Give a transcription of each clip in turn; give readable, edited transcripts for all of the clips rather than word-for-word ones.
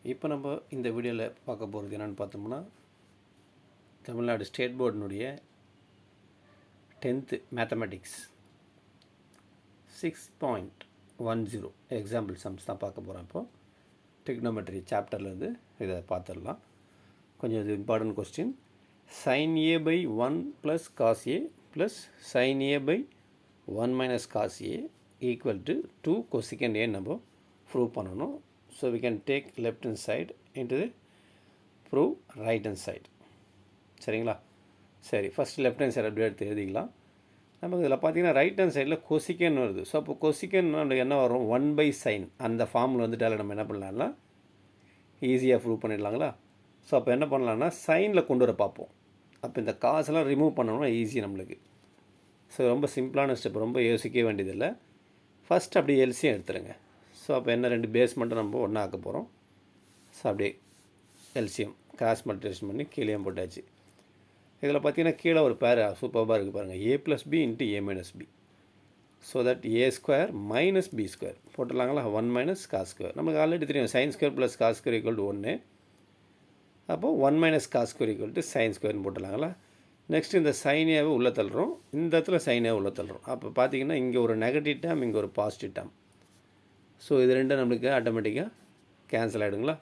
இப்போ நம்ம இந்த வீடியோவில் பார்க்க போகிறது என்னென்னு பார்த்தோம்னா, தமிழ்நாடு ஸ்டேட் போர்டினுடைய 10th மேத்தமெட்டிக்ஸ் 6.10 எக்ஸாம்பிள் சம்ஸ் தான் பார்க்க போகிறோம். இப்போது டிக்னோமெட்ரி சாப்டர்லேருந்து இதை பார்த்துடலாம். கொஞ்சம் இது important question. sin a by 1 plus cos a plus sin a by 1 minus cos a equal to 2 cosecant a நம்ம ப்ரூவ் பண்ணணும். So we can take left hand side into the prove right hand side. சரிங்களா? சரி, first left hand side அப்படியே எடுத்து எழுதிக்கலாம். நமக்கு இதில் பார்த்தீங்கன்னா ரைட் ஹேண்ட் சைடில் கொசிக்கன் வருது. ஸோ அப்போ கொசிக்கன் நம்மளுக்கு என்ன வரும், 1/sin. அந்த ஃபார்மில் வந்துட்டால நம்ம என்ன பண்ணலாம்னா ஈஸியாக ப்ரூவ் பண்ணிடலாங்களா? ஸோ அப்போ என்ன பண்ணலான்னா சைனில் கொண்டு வர பார்ப்போம். அப்போ இந்த காசெல்லாம் ரிமூவ் பண்ணணும்னா ஈஸி நம்மளுக்கு. ஸோ ரொம்ப சிம்பிளான ஸ்டெப், ரொம்ப யோசிக்க வேண்டியதில்லை. ஃபஸ்ட் அப்படியே எல்சியம் எடுத்துருங்க. ஸோ அப்போ என்ன, ரெண்டு பேஸ் மட்டும் நம்ம ஒன்றா ஆக்க போகிறோம். ஸோ அப்படியே எல்சியம் கிராஸ் மல்டிப்ளிகேஷன் பண்ணி கீழே போட்டாச்சு. இதில் பார்த்தீங்கன்னா கீழே ஒரு பேர் சூப்பராக இருக்குது பாருங்கள், a + b × a - b. So that a² - b² போட்டுடலாங்களா? 1 - cos². நமக்கு ஆல்ரெடி தெரியும் sin² + cos² = 1. அப்போது 1 - cos² = sin² போட்டுடலாங்களா? நெக்ஸ்ட் இந்த சைனியாவை உள்ளே தள்ளுறோம், இந்த இடத்துல சைனியாவை உள்ளே தள்ளுறோம். அப்போ பார்த்தீங்கன்னா இங்கே ஒரு நெகட்டிவ் டேம், இங்கே ஒரு பாசிட்டிவ் டேம். ஸோ இது ரெண்டும் நம்மளுக்கு ஆட்டோமேட்டிக்காக கேன்சல் ஆகிடுங்களா?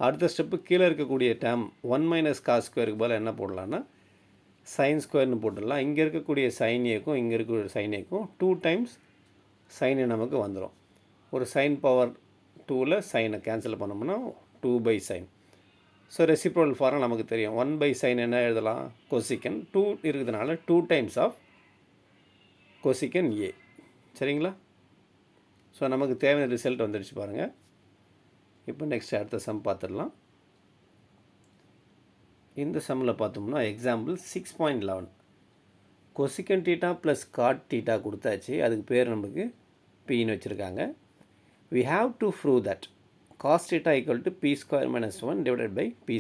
அடுத்த ஸ்டெப்பு கீழே இருக்கக்கூடிய டேம் 1 - cos² பதில் என்ன போடலான்னா sin² போட்டுடலாம். இங்கே இருக்கக்கூடிய சைனியக்கும் இங்கே இருக்கக்கூடிய சைனியக்கும் 2 டைம்ஸ் சைனு நமக்கு வந்துடும். ஒரு சைன் பவர் 2ல் சைனை கேன்சல் பண்ணோம்னா 2/sin. ஸோ ரெசிப்ரோக்கல் ஃபார்ம் நமக்கு தெரியும். 1/sin என்ன எழுதலாம், கொசிக்கன். 2 இருக்கிறதுனால 2 டைம்ஸ் ஆஃப் கொசிக்கன் a. சரிங்களா? ஸோ நமக்கு தேவையான ரிசல்ட் வந்துடுச்சு பாருங்கள். இப்போ நெக்ஸ்ட் அடுத்த சம் பார்த்துடலாம். இந்த சம்மில் பார்த்தோம்னா example 6.11 கொசிக்கன் theta plus cot theta கொடுத்தாச்சு. அதுக்கு பேர் நமக்கு பின்னு வச்சுருக்காங்க. we have to prove that cos theta equal to p² - 1 divided by p²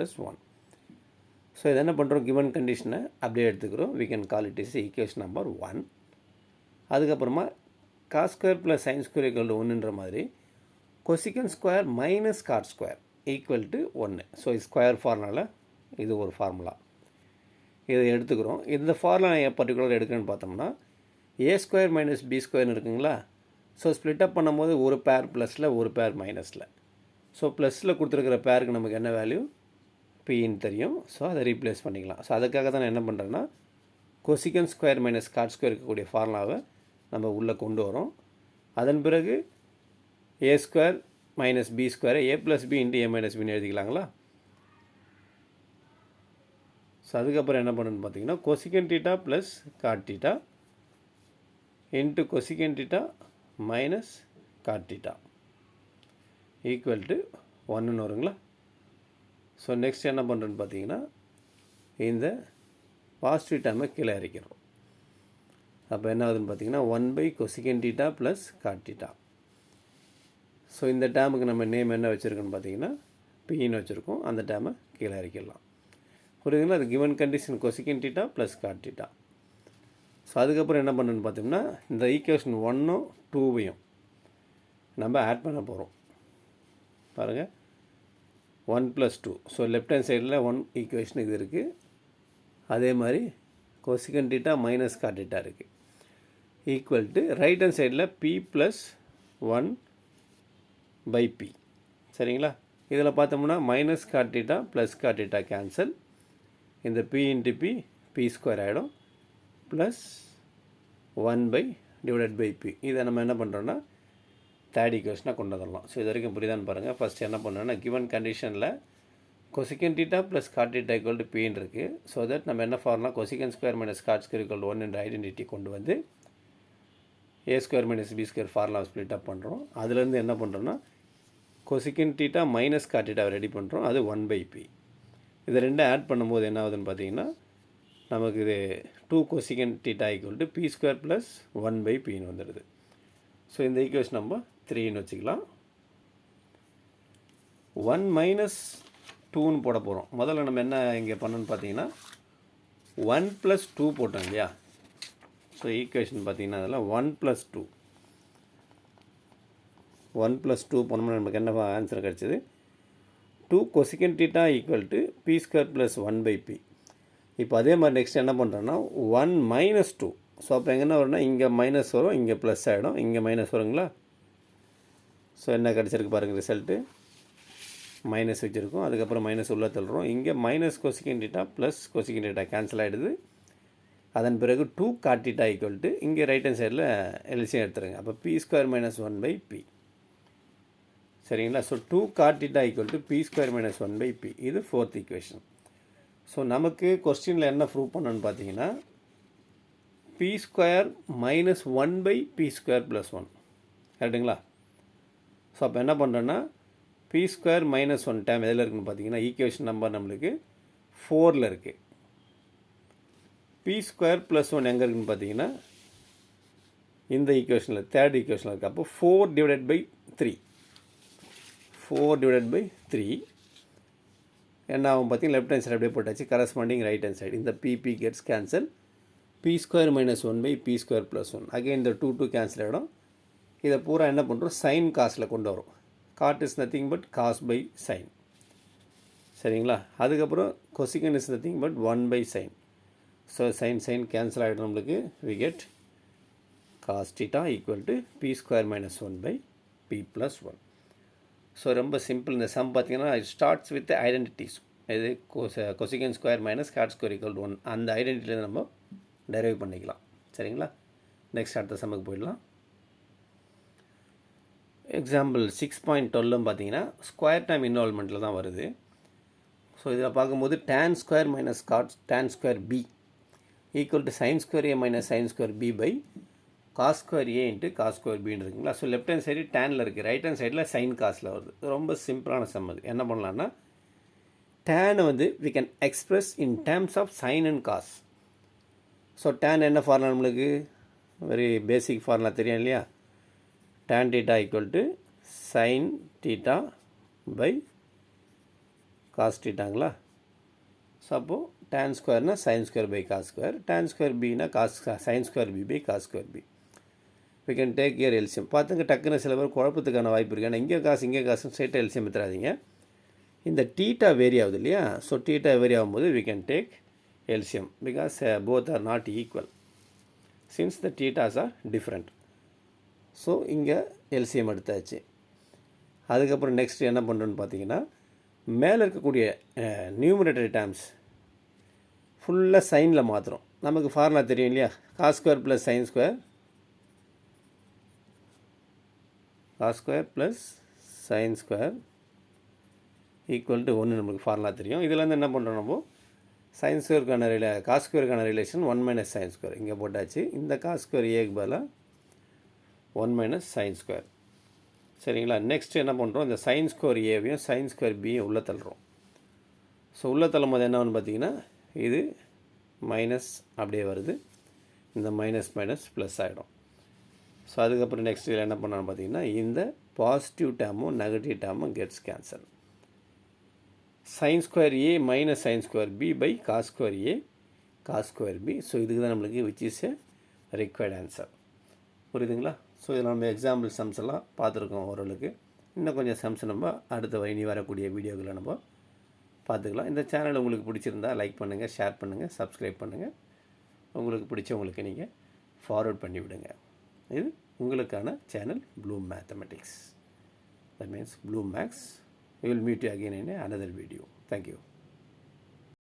+ 1. So இது என்ன பண்ணுறோம், கிவன் கண்டிஷனை அப்படியே எடுத்துக்கிறோம். we can call it is equation number 1. அதுக்கப்புறமா cos² + sin² = 1ன்ற மாதிரி கொசிக்கன் square minus cot square equal to 1. So இது square formula, இது ஒரு ஃபார்முலா, இதை எடுத்துக்கிறோம். இந்த ஃபார்முலா பர்டிகுலர் எடுக்கணும்னு பார்த்தோம்னா a² - b² இருக்குங்களா? ஸோ ஸ்ப்ளிட் அப் பண்ணும்போது ஒரு பேர் ப்ளஸில் ஒரு பேர் மைனஸில். ஸோ ப்ளஸில் கொடுத்துருக்கிற பேருக்கு நமக்கு என்ன வேல்யூ, பின்னு தெரியும். ஸோ அதை ரீப்ளேஸ் பண்ணிக்கலாம். ஸோ அதுக்காக தான் நான் என்ன பண்ணுறேன்னா கொசிக்கன் ஸ்கொயர் மைனஸ் காட் ஸ்கொயர் இருக்கக்கூடிய ஃபார்முலாவை நம்ம உள்ளே கொண்டு வரோம். அதன் பிறகு a² - b² a + b × a - bன்னு எழுதிக்கலாங்களா? ஸோ அதுக்கப்புறம் என்ன பண்ணணும்னு பார்த்தீங்கன்னா cosecant theta plus cot theta into cosecant theta minus cot theta equal to 1ன்னு வருங்களா? ஸோ நெக்ஸ்ட் என்ன பண்ணுறேன்னு பார்த்தீங்கன்னா இந்த பாசிட்டிவ் டேர்மை கீழே இறக்கிறோம். அப்போ என்ன ஆகுதுன்னு பார்த்தீங்கன்னா 1/cosecant theta plus cot theta. So இந்த டேமுக்கு நம்ம நேம் என்ன வச்சுருக்கோன்னு பார்த்தீங்கன்னா பின்னு வச்சுருக்கோம். அந்த டேமை கீழே இறக்கிடலாம். புரியுதுங்களா? அது given condition கொசிக்கன் theta plus cot theta. So அதுக்கப்புறம் என்ன பண்ணுன்னு பார்த்தோம்னா இந்த ஈக்குவேஷன் 1ம் 2வையும் நம்ம ஆட் பண்ண போகிறோம். பாருங்கள், 1 + 2. ஸோ லெஃப்ட் ஹேண்ட் சைடில் 1 ஈக்குவேஷன் இது இருக்குது. அதே மாதிரி கொசிக்கன் தீட்டா மைனஸ் காட் தீட்டா இருக்குது. ஈக்குவல் டு ரைட் ஹேண்ட் சைடில் p + 1/p. சரிங்களா? இதில் பார்த்தோம்னா minus cot theta plus cot theta cancel. இந்த p × p² ஆகிடும் ப்ளஸ் 1/p. இதை நம்ம என்ன பண்ணுறோன்னா தேர்ட் ஈக்குவேஷனாக கொண்டு வந்துடலாம். ஸோ இது வரைக்கும் புரியுதான்னு பாருங்கள். ஃபஸ்ட் என்ன பண்ணுறோன்னா கிவன் கண்டிஷனில் cosecant theta plus cot theta equal to பின்னு இருக்குது. ஸோ தட் நம்ம என்ன formula cosecant square minus cot square = 1 என்ற ஐடென்டிட்டி கொண்டு வந்து a² - b² ஃபார்முலா ஸ்ப்ளிட் அப் பண்ணுறோம். அதுலேருந்து என்ன பண்ணுறோன்னா கொசிக்கன் தீட்டா மைனஸ் காட் தீட்டாவை ரெடி பண்ணுறோம். அது 1/p. இதை ரெண்டும் ஆட் பண்ணும்போது என்ன ஆகுதுன்னு பார்த்தீங்கன்னா நமக்கு இது 2 cosecant theta = p² + 1/pன்னு வந்துடுது. ஸோ இந்த ஈக்குவேஷன் நம்ம 3ன்னு வச்சுக்கலாம். 1 - 2ன்னு போட போகிறோம். முதல்ல நம்ம என்ன இங்கே பண்ணணும்னு பார்த்தீங்கன்னா 1 + 2 போட்டோம் இல்லையா? ஸோ ஈக்குவேஷன் பார்த்தீங்கன்னா அதில் 1 + 2 1 + 2 போனோம்னா நமக்கு என்ன ஆன்சர் கிடச்சிது 2 cosecant theta equal to P square plus 1/p. இப்போ அதே மாதிரி நெக்ஸ்ட் என்ன பண்ணுறோன்னா 1 - 2. ஸோ அப்போ எங்கே என்ன வரும்னா இங்கே மைனஸ் வரும், இங்கே ப்ளஸ் ஆகிடும், இங்கே மைனஸ் வருங்களா. ஸோ என்ன கிடச்சிருக்கு பாருங்கள் ரிசல்ட்டு மைனஸ் வச்சுருக்கோம், அதுக்கப்புறம் மைனஸ் உள்ளே தள்ளுறோம். இங்கே மைனஸ் cosecant theta ப்ளஸ் cosecant theta கேன்சல் ஆகிடுது. அதன் பிறகு 2 cot theta ஈக்குவல் டு இங்கே ரைட் ஹேண்ட் சைடில் எல்சியம் எடுத்துருங்க. அப்போ பி ஸ்கொயர் மைனஸ் 1/p. சரிங்களா. So 2 cot theta equal to P square minus 1/p. இது 4th ஈக்குவேஷன். ஸோ நமக்கு கொஸ்டினில் என்ன ப்ரூவ் பண்ணணும்னு பார்த்தீங்கன்னா p square minus 1/p square plus 1 கரெக்டுங்களா. ஸோ அப்போ என்ன பண்ணுறோன்னா பி ஸ்கொயர் மைனஸ் 1 டேம் எதில் இருக்குதுன்னு பார்த்தீங்கன்னா ஈக்குவேஷன் நம்பர் நம்மளுக்கு 4ல் இருக்குது. பி ஸ்கொயர் ப்ளஸ் 1 எங்கே இருக்குதுன்னு பார்த்தீங்கன்னா இந்த ஈக்குவேஷனில் 3rd ஈக்குவேஷனில் இருக்குது. அப்போ 4/3 4/3 என்ன ஆகும் பார்த்தீங்கன்னா லெஃப்ட் ஹேண்ட் சைடு அப்படியே போட்டாச்சு, கரஸ்பாண்டிங் ரைட் ஹேண்ட் சைடு இந்த p p gets cancel. P square minus 1/p square plus 1 again இந்த 2 கேன்சல் ஆகிடும். இதை பூரா என்ன பண்ணுறோம் சைன் காசில் கொண்டு வரும். Cot is nothing but cos by sine. சரிங்களா. அதுக்கப்புறம் cosecant is nothing but 1/sin. So sine cancel ஆகிடும் நம்மளுக்கு. We get cos theta equal to P square minus 1/p plus 1. So ரொம்ப சிம்பிள். இந்த சம் பார்த்தீங்கன்னா இட் ஸ்டார்ட்ஸ் வித் ஐடென்டிட்டிஸ். இது cosecant square minus cot square equal to 1 அந்த ஐடென்டிட்டியில் நம்ம derive பண்ணிக்கலாம். சரிங்களா. நெக்ஸ்ட் அடுத்த சம்முக்கு போயிடலாம். எக்ஸாம்பிள் 6.12 பார்த்தீங்கன்னா ஸ்கொயர் டைம் இன்வால்மெண்ட்டில் தான் வருது. ஸோ இதில் பார்க்கும்போது tan square minus tan square b equal to sin square a minus sin square b by cos square a into cos square பின்னு இருக்குங்களா. ஸோ லெஃப்ட் ஹேண்ட் சைடு டேனில் இருக்குது, ரைட் ஹேண்ட் சைடில் sine காசில் வருது. ரொம்ப சிம்பிளான சம் அது. என்ன பண்ணலான்னா டேனை வந்து we can express in terms of sine and cos. So tan என்ன ஃபார்முலா நம்மளுக்கு வெரி பேசிக் ஃபார்முலா தெரியும் இல்லையா. tan theta equal to sin theta by cos தீட்டாங்களா. ஸோ அப்போது tan ஸ்கொயர்னால் sin square by cos square, tan square பின்னா sin square b by cos square b. We can take their LCM. பார்த்துங்க டக்குன்னு சில பேர் குழப்பத்துக்கான வாய்ப்பு இருக்குது. ஏன்னா இங்கே காசு ஸ்ட்ரெயிட்டாக எல்சியம் எடுத்துறாதீங்க. இந்த டீட்டா வேரி ஆகுது இல்லையா. ஸோ டீட்டா வேரி ஆகும்போது we can take LCM because both are not equal since the thetas are different. So இங்கே எல்சிஎம் எடுத்தாச்சு. அதுக்கப்புறம் நெக்ஸ்ட் என்ன பண்ணுறோன்னு பார்த்தீங்கன்னா மேலே இருக்கக்கூடிய நியூமரேட்டரி டேர்ம்ஸ் ஃபுல்லாக சைனில் மாற்றுறோம். நமக்கு ஃபார்முலா தெரியும் இல்லையா. Cos square plus sine square, cos square plus sine square equal to 1 நமக்கு ஃபார்முலா தெரியும். இதில் வந்து என்ன பண்ணுறோம் நம்ம சைன் ஸ்கொயருக்கான காஸ் ஸ்கொயருக்கான ரிலேஷன் 1 மைனஸ் சைன் ஸ்கொயர் இங்கே போட்டாச்சு. இந்த காஸ் ஸ்கொயர் ஏக்கு பதிலாக 1 மைனஸ் சைன் ஸ்கொயர். சரிங்களா. நெக்ஸ்ட் என்ன பண்ணுறோம் இந்த சைன் ஸ்கொயர் ஏவையும் சைன் ஸ்கொயர் பியும் உள்ளே தள்ளுறோம். ஸோ உள்ளே தள்ளும் போது என்ன ஒன்று பார்த்தீங்கன்னா இது மைனஸ் அப்படியே வருது, இந்த மைனஸ் மைனஸ் ப்ளஸ் ஆகிடும். ஸோ அதுக்கப்புறம் நெக்ஸ்ட் இதில் என்ன பண்ணோன்னு பார்த்தீங்கன்னா இந்த பாசிட்டிவ் டேர்மும் நெகட்டிவ் டேர்மும் gets cancel. Sine square A minus sine square B by cos square A cos square B. So இதுக்கு தான் நம்மளுக்கு which is a required answer. புரியுதுங்களா. ஸோ இதில் நம்ம எக்ஸாம்பிள் சம்ஸ் எல்லாம் பார்த்துருக்கோம் ஓரளவுக்கு. இன்னும் கொஞ்சம் சம்ஸ் நம்ம அடுத்த இனி வரக்கூடிய வீடியோக்களை நம்ம பார்த்துக்கலாம். இந்த சேனல் உங்களுக்கு பிடிச்சிருந்தா லைக் பண்ணுங்கள், ஷேர் பண்ணுங்கள், சப்ஸ்கிரைப் பண்ணுங்கள். உங்களுக்கு பிடிச்சவங்களுக்கு நீங்கள் ஃபார்வர்ட் பண்ணி விடுங்க. இது உங்களுக்கான channel Bloom Mathematics. That means Bloom Maths. We will meet you again in another video. Thank you.